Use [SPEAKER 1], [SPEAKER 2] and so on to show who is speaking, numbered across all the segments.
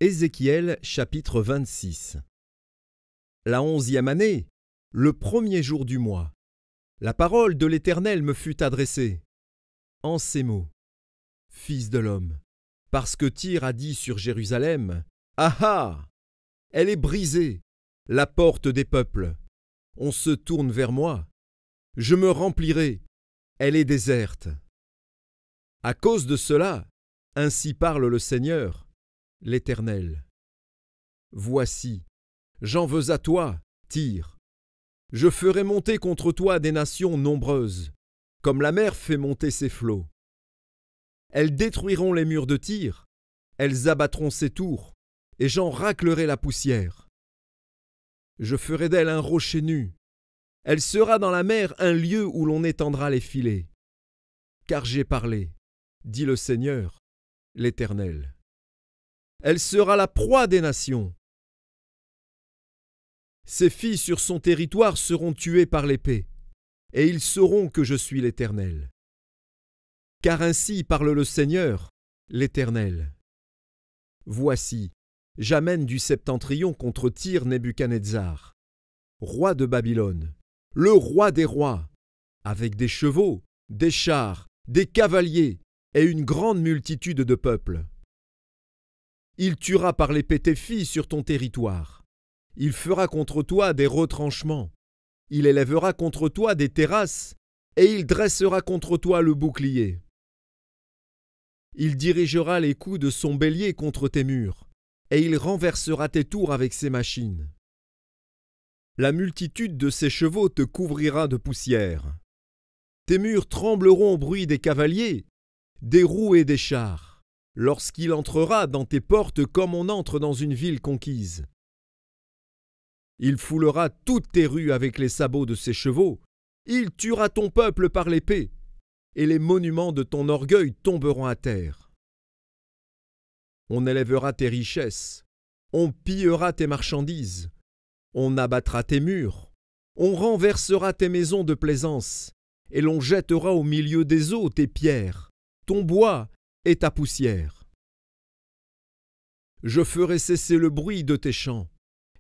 [SPEAKER 1] Ézéchiel chapitre 26. La 11e année, le 1er jour du mois, la parole de l'Éternel me fut adressée. En ces mots, Fils de l'homme, parce que Tyr a dit sur Jérusalem, « Ah ah! Elle est brisée, la porte des peuples. On se tourne vers moi. Je me remplirai, elle est déserte. » À cause de cela, ainsi parle le Seigneur, l'Éternel. Voici, j'en veux à toi, Tyr. Je ferai monter contre toi des nations nombreuses, comme la mer fait monter ses flots. Elles détruiront les murs de Tyr, elles abattront ses tours, et j'en raclerai la poussière. Je ferai d'elle un rocher nu. Elle sera dans la mer un lieu où l'on étendra les filets. Car j'ai parlé, dit le Seigneur, l'Éternel. Elle sera la proie des nations. Ses filles sur son territoire seront tuées par l'épée, et ils sauront que je suis l'Éternel. Car ainsi parle le Seigneur, l'Éternel. Voici, j'amène du septentrion contre Tyr Nebuchadnezzar, roi de Babylone, le roi des rois, avec des chevaux, des chars, des cavaliers et une grande multitude de peuples. Il tuera par l'épée tes filles sur ton territoire. Il fera contre toi des retranchements. Il élèvera contre toi des terrasses, et il dressera contre toi le bouclier. Il dirigera les coups de son bélier contre tes murs, et il renversera tes tours avec ses machines. La multitude de ses chevaux te couvrira de poussière. Tes murs trembleront au bruit des cavaliers, des roues et des chars, lorsqu'il entrera dans tes portes comme on entre dans une ville conquise. Il foulera toutes tes rues avec les sabots de ses chevaux, il tuera ton peuple par l'épée, et les monuments de ton orgueil tomberont à terre. On élèvera tes richesses, on pillera tes marchandises, on abattra tes murs, on renversera tes maisons de plaisance, et l'on jettera au milieu des eaux tes pierres, ton bois et ta poussière. Je ferai cesser le bruit de tes chants,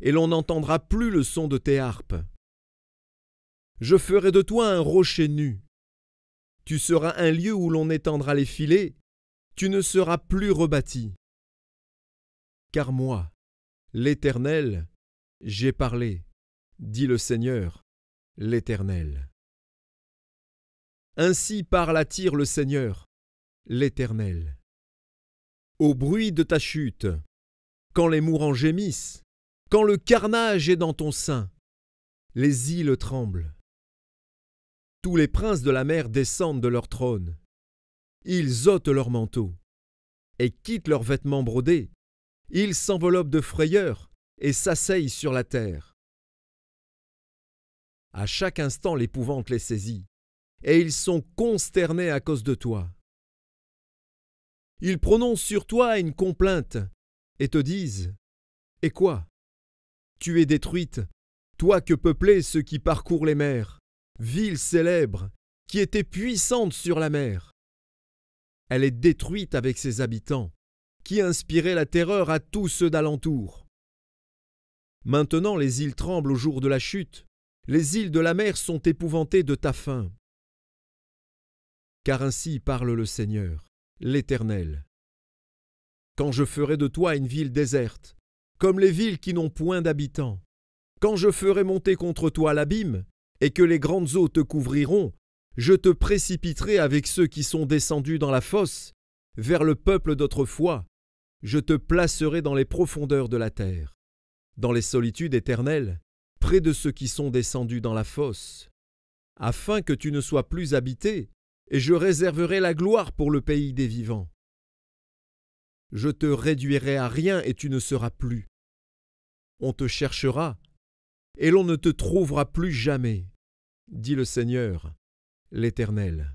[SPEAKER 1] et l'on n'entendra plus le son de tes harpes. Je ferai de toi un rocher nu. Tu seras un lieu où l'on étendra les filets, tu ne seras plus rebâti. Car moi, l'Éternel, j'ai parlé, dit le Seigneur, l'Éternel. Ainsi parle à Tyr le Seigneur, l'Éternel. Au bruit de ta chute, quand les mourants gémissent, quand le carnage est dans ton sein, les îles tremblent. Tous les princes de la mer descendent de leur trône. Ils ôtent leurs manteaux et quittent leurs vêtements brodés. Ils s'enveloppent de frayeur et s'asseyent sur la terre. À chaque instant, l'épouvante les saisit, et ils sont consternés à cause de toi. Ils prononcent sur toi une complainte et te disent « Et quoi ? Tu es détruite, toi que peuplaient ceux qui parcourent les mers, ville célèbre, qui était puissante sur la mer. Elle est détruite avec ses habitants, qui inspiraient la terreur à tous ceux d'alentour. Maintenant les îles tremblent au jour de la chute, les îles de la mer sont épouvantées de ta fin. Car ainsi parle le Seigneur, l'Éternel. Quand je ferai de toi une ville déserte, comme les villes qui n'ont point d'habitants, quand je ferai monter contre toi l'abîme, et que les grandes eaux te couvriront, je te précipiterai avec ceux qui sont descendus dans la fosse, vers le peuple d'autrefois, je te placerai dans les profondeurs de la terre, dans les solitudes éternelles, près de ceux qui sont descendus dans la fosse, afin que tu ne sois plus habité, et je réserverai la gloire pour le pays des vivants. Je te réduirai à rien et tu ne seras plus. On te cherchera, et l'on ne te trouvera plus jamais, dit le Seigneur, l'Éternel.